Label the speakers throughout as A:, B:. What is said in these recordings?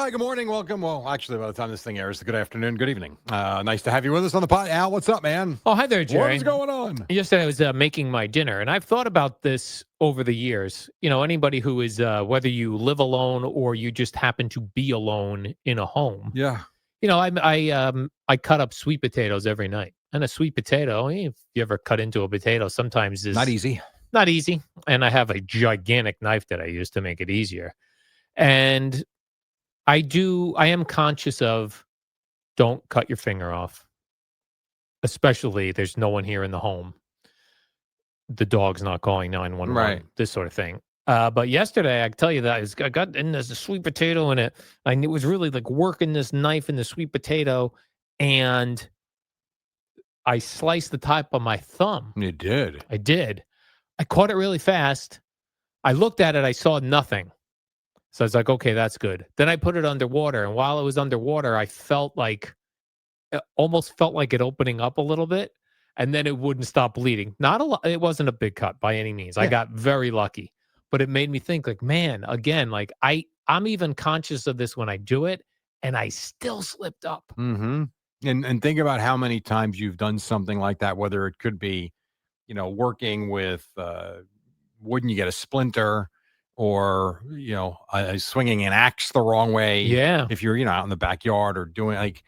A: Hi, good morning. Welcome. Well, actually, by the time this thing airs, good afternoon, good evening. Nice to have you with us on the pod. Al, what's up, man?
B: Oh, hi there,
A: What
B: Jerry.
A: is going on?
B: Yesterday I was making my dinner, and I've thought about this over the years. Anybody who is, whether you live alone or you just happen to be alone in a home,
A: Yeah.
B: I cut up sweet potatoes every night. And a sweet potato, if you ever cut into a potato, sometimes
A: Not
B: is
A: easy.
B: not easy. And I have a gigantic knife that I use to make it easier. And I am conscious of don't cut your finger off, especially there's no one here in the home. The dog's not calling
A: Right.
B: 911, this sort of thing. But yesterday, I can tell you that I got and there's a sweet potato in it. It was really like working this knife in the sweet potato, and I sliced the top of my thumb.
A: You did.
B: I did. I caught it really fast. I looked at it, I saw nothing. So I was like, okay, that's good. Then I put it underwater, and while it was underwater, I felt like almost felt like it opening up a little bit, and then it wouldn't stop bleeding. Not a lot. It wasn't a big cut by any means. I
A: Yeah.
B: got very lucky, but it made me think like, man, again, like I'm even conscious of this when I do it, and I still slipped up.
A: Mm-hmm. And think about how many times you've done something like that, whether it could be, working with wood and you get a splinter or, swinging an axe the wrong way.
B: Yeah.
A: If you're, out in the backyard or doing like,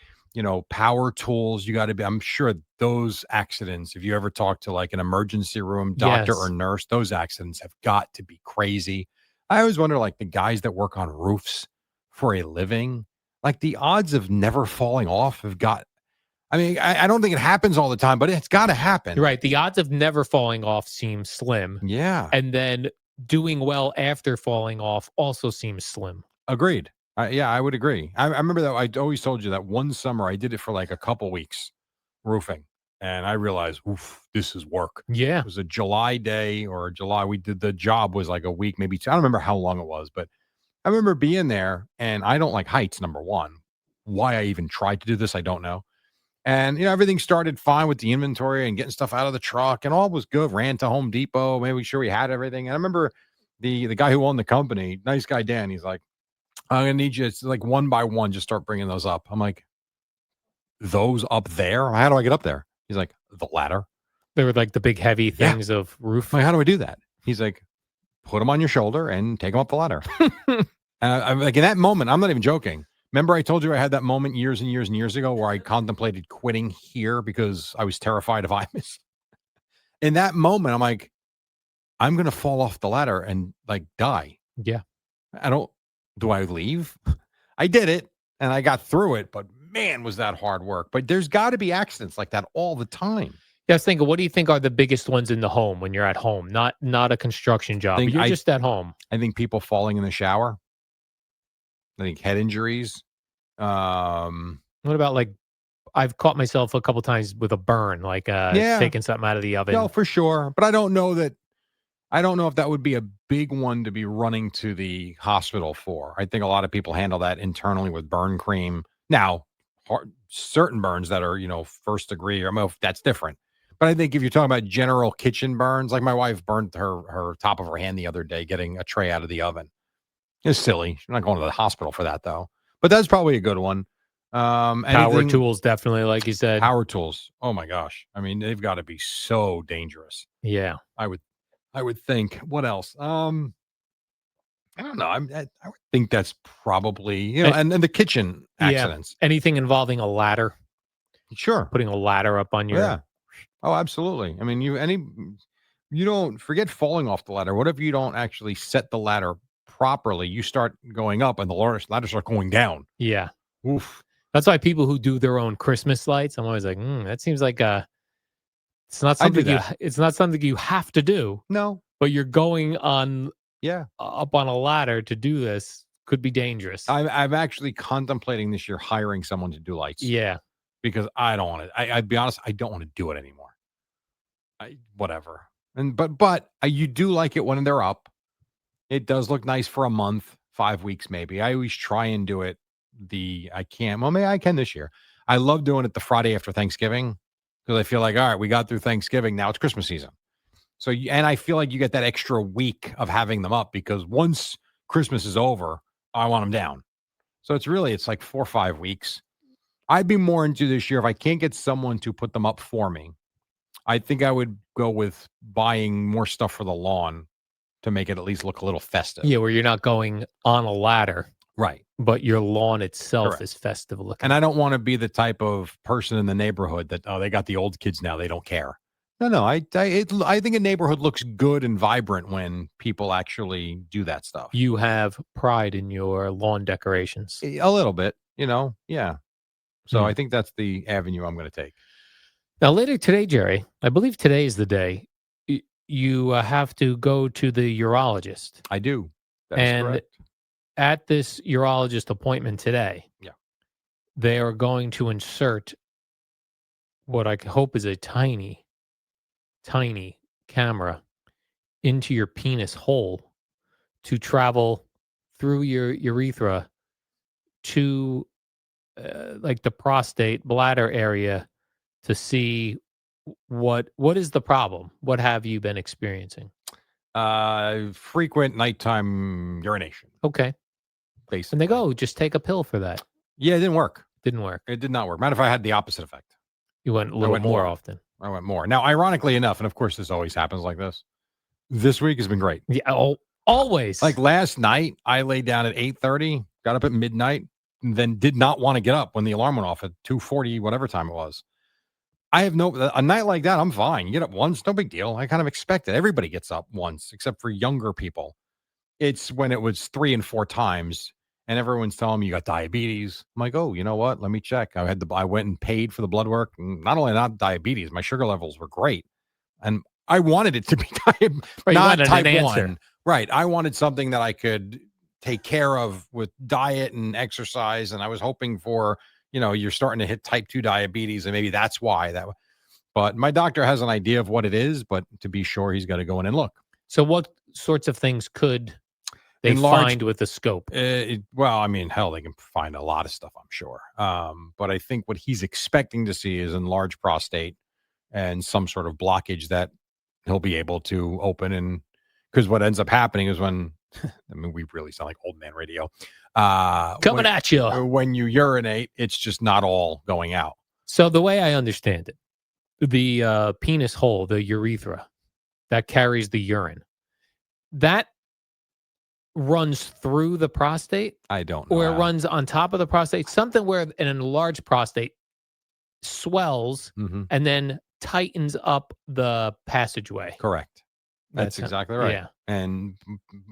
A: power tools, you got to be, I'm sure those accidents, if you ever talk to like an emergency room doctor or
B: Yes.
A: nurse, those accidents have got to be crazy. I always wonder, like the guys that work on roofs for a living, like the odds of never falling off have got, I mean, I don't think it happens all the time, but it's got to happen.
B: You're right. The odds of never falling off seem slim,
A: Yeah.
B: and then doing well after falling off also seems slim.
A: Agreed. Yeah, I would agree. I remember that I always told you that one summer I did it for like a couple weeks roofing, and I realized, oof, this is work.
B: Yeah.
A: It was a July day or July. We did the job was like a week, maybe two. I don't remember how long it was, but I remember being there, and I don't like heights. Number one, why I even tried to do this, I don't know. And everything started fine with the inventory and getting stuff out of the truck, and all was good. Ran to Home Depot, making sure we had everything. And I remember the guy who owned the company, nice guy Dan. He's like, I'm gonna need you to like one by one, just start bringing those up. I'm like, those up there? How do I get up there? He's like, the ladder.
B: They were like the big heavy
A: Yeah.
B: things of roof.
A: I'm like, how do I do that? He's like, put them on your shoulder and take them up the ladder. And I'm like, in that moment, I'm not even joking. Remember, I told you I had that moment years and years and years ago where I contemplated quitting here because I was terrified of IMUS. In that moment, I'm like, I'm gonna fall off the ladder and like die.
B: Yeah.
A: Do I leave? I did it and I got through it, but man, was that hard work. But there's got to be accidents like that all the time.
B: Yeah, I was thinking, what do you think are the biggest ones in the home when you're at home? Not a construction job, but you're just at home.
A: I think people falling in the shower. I think head injuries.
B: What about like I've caught myself a couple times with a burn, like
A: Yeah.
B: taking something out of the oven.
A: No, for sure. But I don't know if that would be a big one to be running to the hospital for. I think a lot of people handle that internally with burn cream. Now, certain burns that are, first degree, or that's different. But I think if you're talking about general kitchen burns, like my wife burned her top of her hand the other day getting a tray out of the oven. It's silly. She's not going to the hospital for that though. But that's probably a good one.
B: Power tools, definitely, like you said.
A: Power tools. Oh my gosh. I mean, they've got to be so dangerous.
B: Yeah.
A: I would think. What else? I don't know. I would think that's probably, and then the kitchen accidents.
B: Yeah. Anything involving a ladder.
A: Sure.
B: Putting a ladder up on your.
A: Yeah. Oh, absolutely. I mean, you don't forget falling off the ladder. What if you don't actually set the ladder properly? You start going up and the ladder starts going down.
B: Yeah.
A: Oof.
B: That's why people who do their own Christmas lights, I'm always like, that seems like it's not something you have to do.
A: No.
B: But you're going on
A: Yeah.
B: Up on a ladder to do this could be dangerous.
A: I'm actually contemplating this year hiring someone to do lights.
B: Yeah.
A: Because I don't want to. I'd be honest, I don't want to do it anymore. Whatever. But you do like it when they're up. It does look nice for a month, 5 weeks maybe. I always try and do it. Maybe I can this year. I love doing it the Friday after Thanksgiving because I feel like, all right, we got through Thanksgiving. Now it's Christmas season. So, and I feel like you get that extra week of having them up because once Christmas is over, I want them down. So it's like 4 or 5 weeks. I'd be more into this year if I can't get someone to put them up for me. I think I would go with buying more stuff for the lawn to make it at least look a little festive.
B: Yeah, where you're not going on a ladder,
A: Right.
B: but your lawn itself
A: Correct.
B: is festive looking.
A: And I don't want to be the type of person in the neighborhood that, oh, they got the old kids now, they don't care. No. I think a neighborhood looks good and vibrant when people actually do that stuff.
B: You have pride in your lawn decorations.
A: A little bit, yeah. So
B: Hmm.
A: I think that's the avenue I'm going to take.
B: Now, later today, Jerry, I believe today is the day you have to go to the urologist.
A: I do. That is correct.
B: At this urologist appointment today,
A: Yeah.
B: they are going to insert what I hope is a tiny, tiny camera into your penis hole to travel through your urethra to like the prostate bladder area to see what is the problem. What have you been experiencing?
A: Frequent nighttime urination,
B: Okay.
A: basically.
B: And they go, just take a pill for that.
A: Yeah, it didn't work.
B: Didn't work.
A: It did not work. Matter of fact, I had the opposite effect.
B: You went a little
A: went
B: more
A: more.
B: often.
A: I went more. Now, ironically enough, and of course this always happens like this week has been great.
B: Yeah, always.
A: Like last night, I laid down at 8:30, got up at midnight, and then did not want to get up when the alarm went off at 2:40, whatever time it was. I have a night like that, I'm fine. You get up once, no big deal. I kind of expect it. Everybody gets up once, except for younger people. It's when it was 3 and 4 times, and everyone's telling me you got diabetes. I'm like, oh, you know what? Let me check. I went and paid for the blood work. And not only not diabetes, my sugar levels were great, and I wanted it to be not type 1. Right. I wanted something that I could take care of with diet and exercise, and I was hoping for, you're starting to hit type 2 diabetes, and maybe that's why that. But my doctor has an idea of what it is, but to be sure, he's got to go in and look.
B: So what sorts of things could they find with the scope?
A: Well, I mean, hell, they can find a lot of stuff, I'm sure. But I think what he's expecting to see is enlarged prostate and some sort of blockage that he'll be able to open. And because what ends up happening is when, I mean, we really sound like old man radio.
B: Coming at you.
A: When you urinate, it's just not all going out.
B: So the way I understand it, the penis hole, the urethra, that carries the urine, that runs through the prostate?
A: I don't know.
B: Or it runs on top of the prostate? Something where an enlarged prostate swells and then tightens up the passageway.
A: Correct. That's exactly right. Yeah. And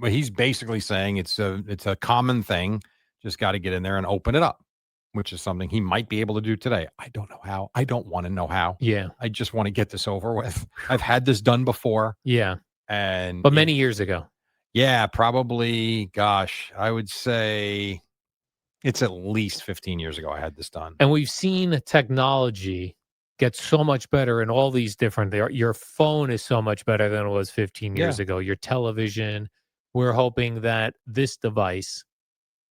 A: he's basically saying it's a common thing. Just got to get in there and open it up, which is something he might be able to do today. I don't know how. I don't want to know how.
B: Yeah.
A: I just want to get this over with. I've had this done before.
B: Yeah.
A: But
B: many years ago.
A: Yeah, probably, gosh, I would say it's at least 15 years ago I had this done.
B: And we've seen technology get so much better in all these different, your phone is so much better than it was 15 years ago. Your television, we're hoping that this device.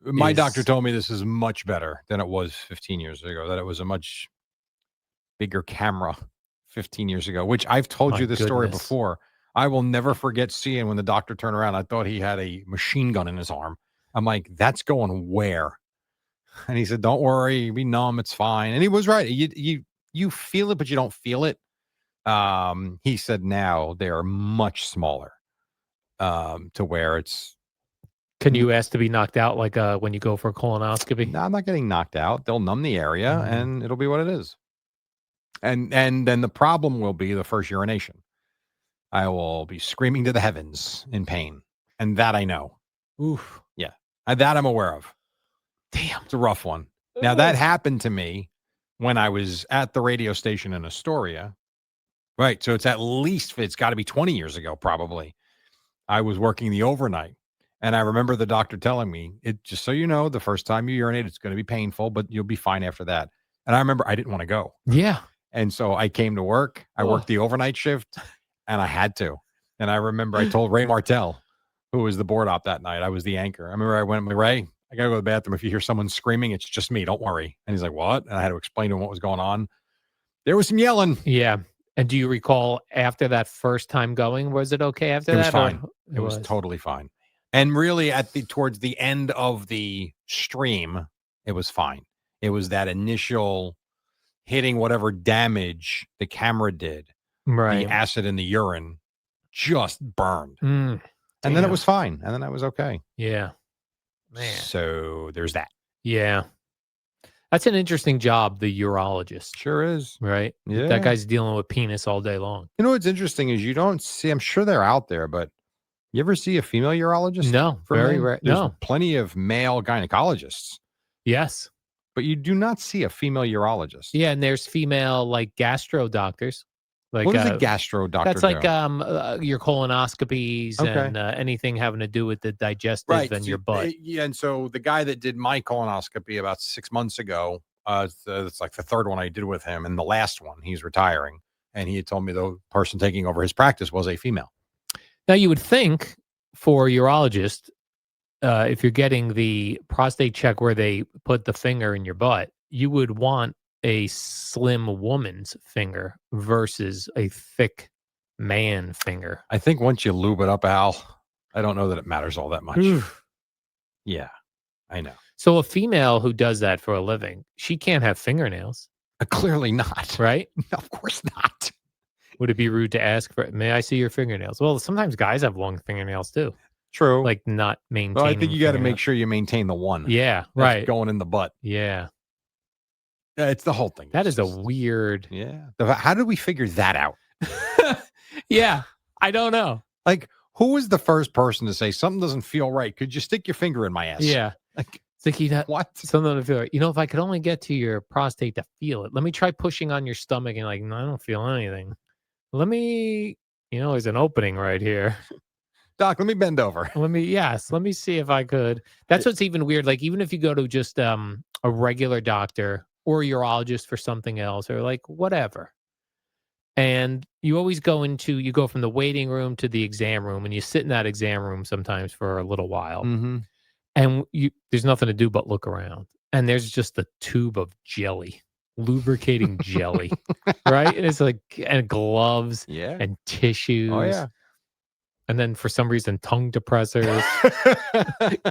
A: My doctor told me this is much better than it was 15 years ago, that it was a much bigger camera 15 years ago, which I've told you this story before. I will never forget seeing when the doctor turned around. I thought he had a machine gun in his arm. I'm like, that's going where? And he said, don't worry, be numb. It's fine. And he was right. You feel it, but you don't feel it. He said now they're much smaller to where it's.
B: Can you ask to be knocked out like when you go for a colonoscopy?
A: No, I'm not getting knocked out. They'll numb the area and it'll be what it is. And then the problem will be the first urination. I will be screaming to the heavens in pain. And that I know.
B: Oof.
A: Yeah. That I'm aware of.
B: Damn.
A: It's a rough one. Now, that happened to me when I was at the radio station in Astoria. Right. So it's got to be 20 years ago, probably. I was working the overnight. And I remember the doctor telling me, just so you know, the first time you urinate, it's going to be painful, but you'll be fine after that. And I remember I didn't want to go.
B: Yeah.
A: And so I came to work. I worked the overnight shift. And I had to. And I remember I told Ray Martell, who was the board op that night, I was the anchor. I remember I went, Ray, I got to go to the bathroom. If you hear someone screaming, it's just me. Don't worry. And he's like, what? And I had to explain to him what was going on. There was some yelling.
B: Yeah. And do you recall after that first time going, was it okay after that?
A: It was fine. It was totally fine. And really towards the end of the stream, it was fine. It was that initial hitting whatever damage the camera did, the
B: Right.
A: acid in the urine just burned.
B: Mm,
A: And then it
B: damn.
A: was fine. And then I was okay.
B: Yeah. Man.
A: So there's that.
B: Yeah. That's an interesting job, the urologist,
A: Sure is.
B: right? That
A: Yeah.
B: guy's dealing with penis all day long.
A: You know what's interesting is you don't see, I'm sure they're out there, but you ever see a female urologist
B: No,
A: for
B: very
A: men?
B: rare.
A: There's
B: No.
A: plenty of male gynecologists,
B: Yes.
A: but you do not see a female urologist.
B: Yeah, and there's female like gastro doctors. Like
A: What does a gastro doctor
B: that's like
A: do?
B: your colonoscopies
A: Okay.
B: and anything having to do with the digestive
A: Right.
B: and your butt.
A: Yeah. And so the guy that did my colonoscopy about 6 months ago, it's like the third one I did with him, and the last one, he's retiring. And he had told me the person taking over his practice was a female.
B: Now you would think for a urologist, if you're getting the prostate check where they put the finger in your butt, you would want a slim woman's finger versus a thick man finger.
A: I think once you lube it up, Al, I don't know that it matters all that much.
B: Oof.
A: Yeah, I know.
B: So a female who does that for a living, she can't have fingernails,
A: Clearly not.
B: right?
A: No, of course not.
B: Would it be rude to ask for, may I see your fingernails? Well, sometimes guys have long fingernails too,
A: True.
B: like not maintaining.
A: Well, I think you got to make
B: fingernails.
A: sure you maintain the one.
B: Yeah,
A: That's
B: right.
A: going in the butt.
B: Yeah.
A: It's the whole thing.
B: That
A: It's
B: is a
A: just-
B: weird.
A: Yeah. How did we figure that out?
B: Yeah. I don't know.
A: Like, who was the first person to say something doesn't feel right? Could you stick your finger in my ass?
B: Yeah.
A: Like,
B: It's like,
A: what?
B: something to feel right. If I could only get to your prostate to feel it, let me try pushing on your stomach and like, no, I don't feel anything. Let me, there's an opening right here.
A: Doc, let me bend over.
B: Let me see if I could. That's what's even weird. Like, even if you go to just a regular doctor or a urologist for something else or like whatever. And you always you go from the waiting room to the exam room and you sit in that exam room sometimes for a little while.
A: Mm-hmm.
B: And there's nothing to do but look around. And there's just a tube of jelly, lubricating jelly, right? And it's like, and gloves
A: Yeah.
B: and tissues.
A: Oh, yeah.
B: And then for some reason, tongue depressors,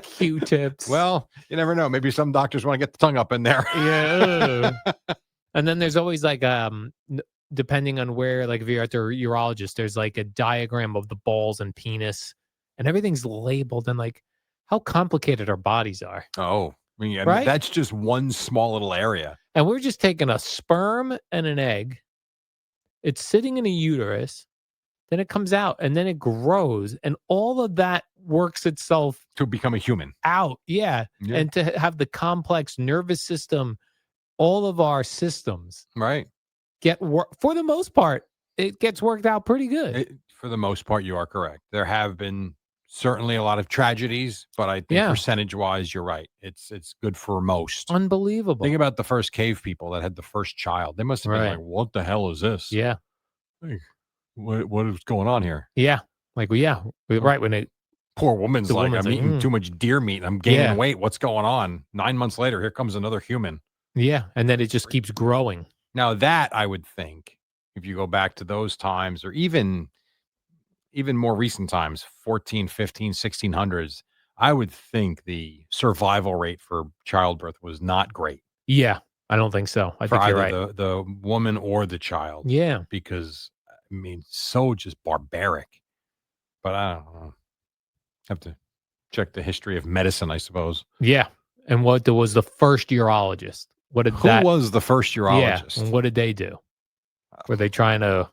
B: Q-tips.
A: Well, you never know. Maybe some doctors want to get the tongue up in there.
B: Yeah. And then there's always like, depending on where, like if you're at the urologist, there's like a diagram of the balls and penis and everything's labeled and like how complicated our bodies are.
A: Oh, I mean, yeah,
B: Right?
A: that's just one small little area.
B: And we're just taking a sperm and an egg. It's sitting in a uterus. Then it comes out and then it grows. And all of that works itself
A: To become a human.
B: out. Yeah.
A: Yeah.
B: And to have the complex nervous system, all of our systems
A: Right.
B: for the most part, it gets worked out pretty good.
A: For the most part, you are correct. There have been certainly a lot of tragedies, but I think
B: Yeah.
A: percentage-wise, you're right. It's good for most.
B: Unbelievable.
A: Think about the first cave people that had the first child. They must have been
B: Right.
A: like, "What the hell is this?
B: Yeah.
A: Like, what is going on here?"
B: Yeah. Like, well, yeah. Right. When it,
A: Poor woman's
B: The
A: like,
B: woman's
A: "I'm
B: like,
A: eating too much deer meat. I'm gaining
B: Yeah.
A: weight. What's going on?" 9 months later, here comes another human.
B: yeah. And then it just keeps growing.
A: Now that I would think, if you go back to those times, or even more recent times, 14, 15, 1600s, I would think the survival rate for childbirth was not great
B: Yeah. I don't think so. I
A: for
B: think you're
A: either
B: right.
A: the woman or the child.
B: Yeah.
A: Because I mean, so just barbaric. But I don't know. Have to check the history of medicine, I suppose.
B: Yeah. And what was the first urologist? What did
A: Who
B: that?
A: was the first
B: Yeah.
A: urologist?
B: And what did they do? Were they trying to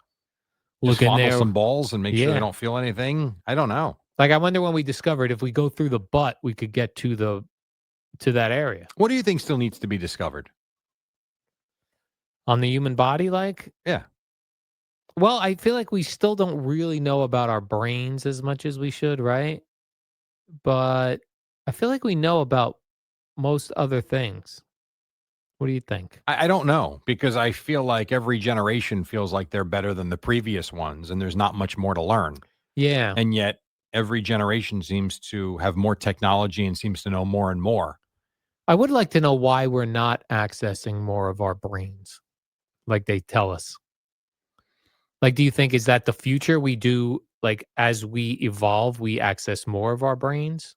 A: Just
B: look in
A: fondle
B: there?
A: some balls and make sure
B: Yeah.
A: they don't feel anything? I don't know.
B: Like, I wonder when we discovered if we go through the butt, we could get to that area
A: What do you think still needs to be discovered?
B: on the human body. Like,
A: Yeah.
B: well, I feel like we still don't really know about our brains as much as we should, right? But I feel like we know about most other things. What do you think?
A: I don't know, because I feel like every generation feels like they're better than the previous ones, and there's not much more to learn.
B: Yeah.
A: And yet every generation seems to have more technology and seems to know more and more.
B: I would like to know why we're not accessing more of our brains like they tell us. Like, do you think is that the future? We do, like, as we evolve, we access more of our brains?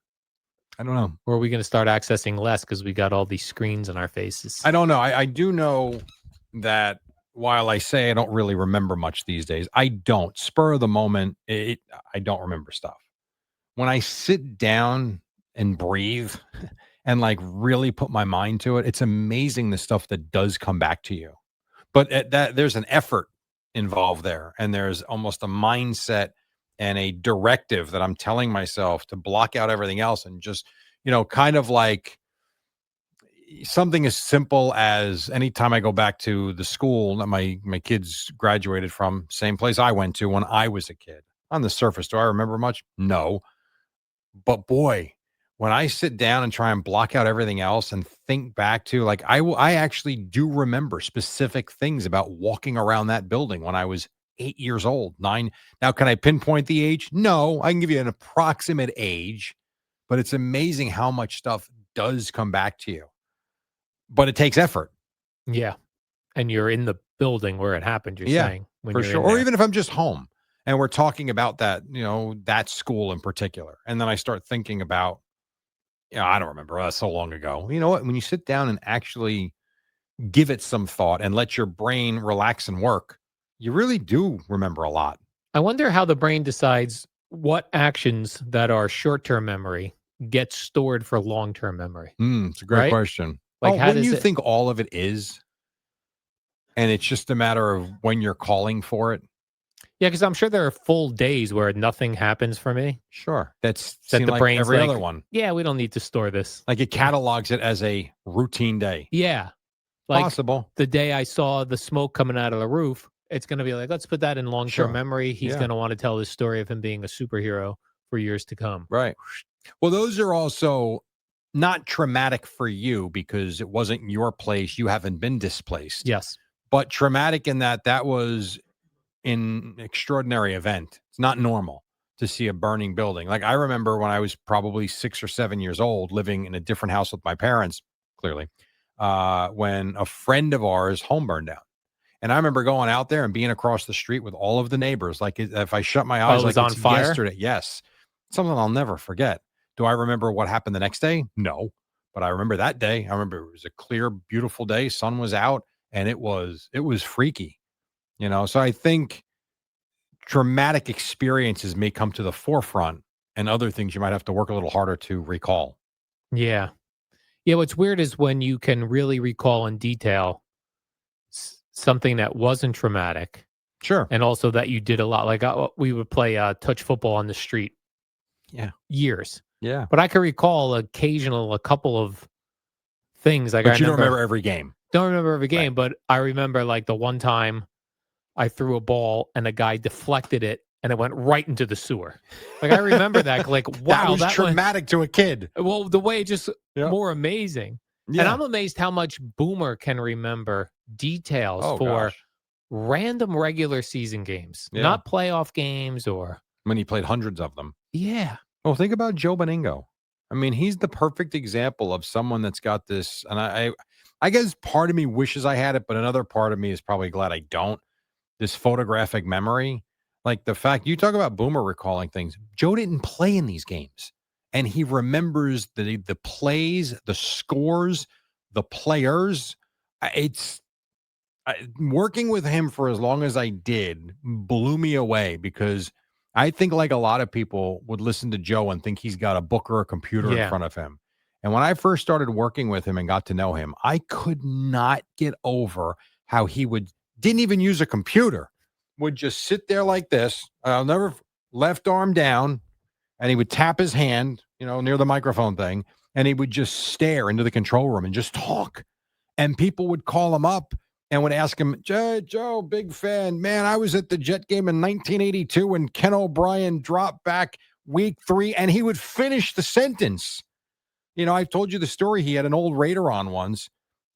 A: I don't know.
B: Or are we going to start accessing less because we got all these screens in our faces?
A: I don't know. I do know that while I say I don't really remember much these days, I don't. Spur of the moment, I don't remember stuff. When I sit down and breathe and like really put my mind to it, it's amazing the stuff that does come back to you. But that there's an effort involved there, and there's almost a mindset and a directive that I'm telling myself to block out everything else and just, kind of like something as simple as anytime I go back to the school that my kids graduated from, same place I went to when I was a kid. On the surface, do I remember much? No. But boy, when I sit down and try and block out everything else and think back to like I actually do remember specific things about walking around that building when I was 8 years old, 9. Now, can I pinpoint the age? No, I can give you an approximate age, but it's amazing how much stuff does come back to you. But it takes effort.
B: Yeah. And you're in the building where it happened, you're saying, when
A: for
B: you're
A: sure.
B: in
A: Or
B: there.
A: even if I'm just home and we're talking about that, that school in particular. And then I start thinking about, I don't remember. That's so long ago. You know what? When you sit down and actually give it some thought and let your brain relax and work, you really do remember a lot.
B: I wonder how the brain decides what actions that are short-term memory get stored for long-term memory,
A: It's a great
B: right?
A: question.
B: Like,
A: Oh,
B: how
A: wouldn't
B: does
A: you
B: it?
A: think all of it is? And it's just a matter of when you're calling for it?
B: Yeah, because I'm sure there are full days where nothing happens for me
A: Sure. That's
B: that
A: seemed
B: the
A: like
B: brain's
A: every other
B: like,
A: one.
B: yeah, we don't need to store this.
A: Like it catalogs it as a routine day.
B: Yeah. Like
A: Possible.
B: the day I saw the smoke coming out of the roof, it's going to be like, let's put that in long-term
A: Sure.
B: memory. He's
A: Yeah.
B: going to want to tell this story of him being a superhero for years to come.
A: Right. Well, those are also not traumatic for you because it wasn't your place. You haven't been displaced,
B: Yes.
A: but traumatic in that was an extraordinary event. It's not normal to see a burning building. Like I remember when I was probably 6 or 7 years old, living in a different house with my parents, clearly, when a friend of ours home burned down. And I remember going out there and being across the street with all of the neighbors. Like if I shut my
B: Oh,
A: eyes,
B: it was
A: like
B: on
A: it's
B: fire?
A: yesterday. Yes. Something I'll never forget. Do I remember what happened the next day? No. But I remember that day. I remember it was a clear, beautiful day. Sun was out and it was freaky, So I think traumatic experiences may come to the forefront and other things you might have to work a little harder to recall.
B: Yeah. Yeah. What's weird is when you can really recall in detail something that wasn't traumatic
A: Sure.
B: and also that you did a lot. Like we would play touch football on the street
A: Yeah.
B: years,
A: Yeah.
B: but I can recall a couple of things. Like I
A: But you don't
B: remember,
A: remember every game.
B: don't remember every
A: Right.
B: game, but I remember like the one time I threw a ball and a guy deflected it and it went right into the sewer. Like I remember that, like,
A: That
B: wow,
A: was traumatic to a kid.
B: well, the way it just
A: Yeah.
B: more amazing. And
A: Yeah.
B: I'm amazed how much Boomer can remember details
A: Oh
B: for
A: gosh.
B: random regular season games,
A: Yeah.
B: not playoff games or
A: When he played hundreds of them.
B: yeah.
A: Well, think about Joe Beningo. I mean, he's the perfect example of someone that's got this, and I guess part of me wishes I had it, but another part of me is probably glad I don't. This photographic memory, like the fact you talk about Boomer recalling things. Joe didn't play in these games, and he remembers the plays, the scores, the players. It's working with him for as long as I did blew me away because I think like a lot of people would listen to Joe and think he's got a book or a computer in
B: Yeah.
A: front of him. And when I first started working with him and got to know him, I could not get over how he didn't even use a computer, would just sit there like this. I'll never left arm down, and he would tap his hand, near the microphone thing, and he would just stare into the control room and just talk. And people would call him up and would ask him, Joe, big fan. Man, I was at the Jet game in 1982 when Ken O'Brien dropped back week 3, and he would finish the sentence. I've told you the story. He had an old Raider on once.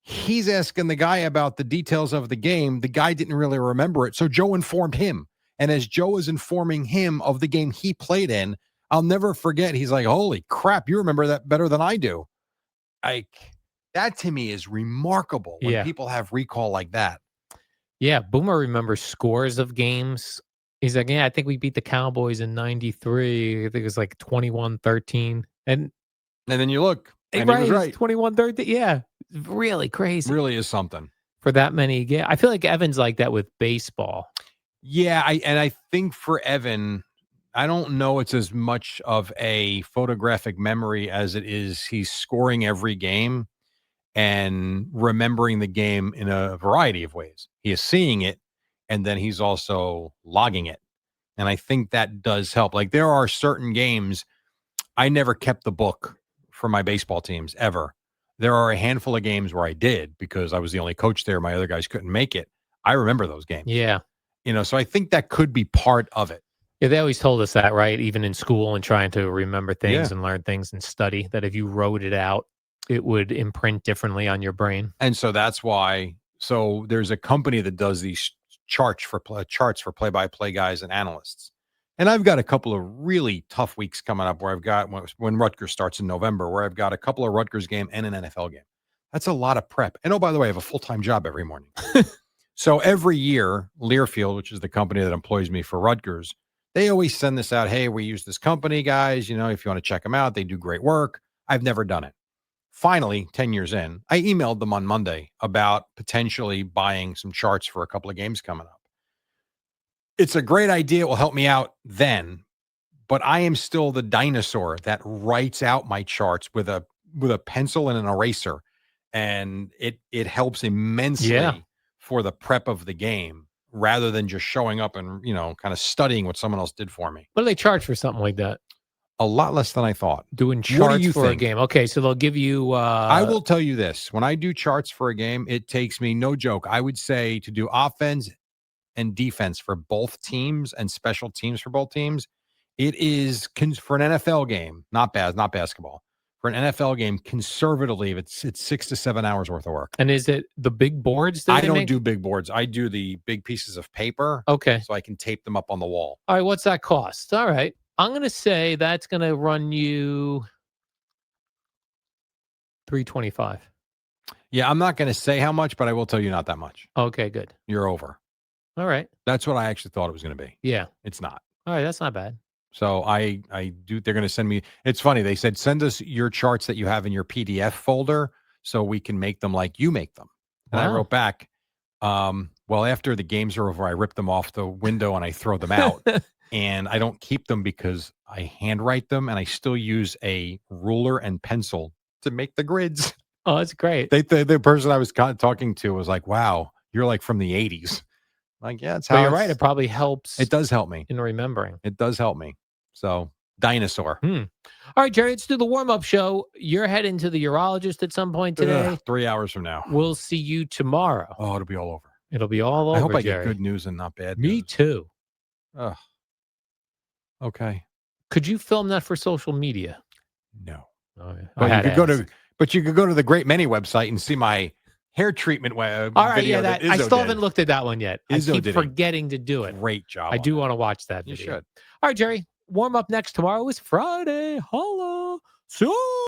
A: He's asking the guy about the details of the game. The guy didn't really remember it. So Joe informed him. And as Joe is informing him of the game he played in, I'll never forget. He's like, holy crap, you remember that better than I do. That to me is remarkable when
B: Yeah.
A: people have recall like that.
B: Yeah. Boomer remembers scores of games. He's like, yeah, I think we beat the Cowboys in 93. I think it was like 21-13. And
A: And then you look,
B: Hey,
A: and he was
B: it's
A: right.
B: 21-13. Yeah. Really crazy
A: Really is something.
B: for that many. Yeah. I feel like Evan's like that with baseball.
A: Yeah, I think for Evan, I don't know it's as much of a photographic memory as it is he's scoring every game and remembering the game in a variety of ways. He is seeing it, and then he's also logging it. And I think that does help. Like there are certain games I never kept the book for my baseball teams ever. There are a handful of games where I did because I was the only coach there. My other guys couldn't make it. I remember those games.
B: Yeah.
A: So I think that could be part of it.
B: Yeah, they always told us that, right? Even in school and trying to remember things
A: Yeah.
B: and learn things and study, that if you wrote it out, it would imprint differently on your brain.
A: And so that's why. So there's a company that does these charts for play-by-play guys and analysts. And I've got a couple of really tough weeks coming up where I've got when Rutgers starts in November, where I've got a couple of Rutgers game and an NFL game. That's a lot of prep. And oh, by the way, I have a full-time job every morning. So every year, Learfield, which is the company that employs me for Rutgers, they always send this out. Hey, we use this company, guys. If you want to check them out, they do great work. I've never done it. Finally, 10 years in, I emailed them on Monday about potentially buying some charts for a couple of games coming up. It's a great idea. It will help me out then, but I am still the dinosaur that writes out my charts with a pencil and an eraser, and it helps immensely for the prep of the game rather than just showing up and kind of studying what someone else did for me.
B: What do they charge for something like that?
A: A lot less than I thought.
B: Doing
A: What do
B: charts
A: you
B: for a
A: think?
B: game. Okay, so they'll give you
A: I will tell you this. When I do charts for a game, it takes me, no joke, I would say to do offense and defense for both teams and special teams for both teams. It is for an NFL game, not basketball. For an NFL game, conservatively, it's 6 to 7 hours worth of work.
B: And is it the big boards that
A: I
B: they
A: don't
B: make?
A: do big boards. I do the big pieces of paper.
B: Okay.
A: So I can tape them up on the wall.
B: All right, what's that cost? All right. I'm going to say that's going to run you $325.
A: Yeah, I'm not going to say how much, but I will tell you not that much.
B: Okay, good.
A: You're over.
B: All right.
A: That's what I actually thought it was going to be.
B: Yeah.
A: It's not.
B: All right, that's not bad.
A: So I do. They're going to send me. It's funny. They said send us your charts that you have in your PDF folder so we can make them like you make them. And I wrote back, well, after the games are over, I rip them off the window and I throw them out. And I don't keep them because I handwrite them and I still use a ruler and pencil to make the grids.
B: Oh, that's great.
A: The person I was talking to was like, wow, you're like from the 80s. Like, yeah, it's how
B: you're right. It probably helps.
A: It does help me
B: in remembering.
A: It does help me. So, dinosaur.
B: All right, Jerry, let's do the warm-up show. You're heading to the urologist at some point today.
A: 3 hours from now.
B: We'll see you tomorrow.
A: Oh, it'll be all over.
B: It'll be all over,
A: I hope I
B: Jerry.
A: get good news and not bad
B: Me
A: news.
B: too.
A: Ugh. Okay.
B: Could you film that for social media?
A: No.
B: Oh, yeah.
A: But you could go to the Great Many website and see my hair treatment
B: all right,
A: video.
B: yeah, I still haven't looked at that one yet.
A: Izzo
B: I keep forgetting to do it.
A: Great job.
B: I do want to watch that video.
A: You should.
B: All right, Jerry. Warm up next tomorrow is Friday. Holla. So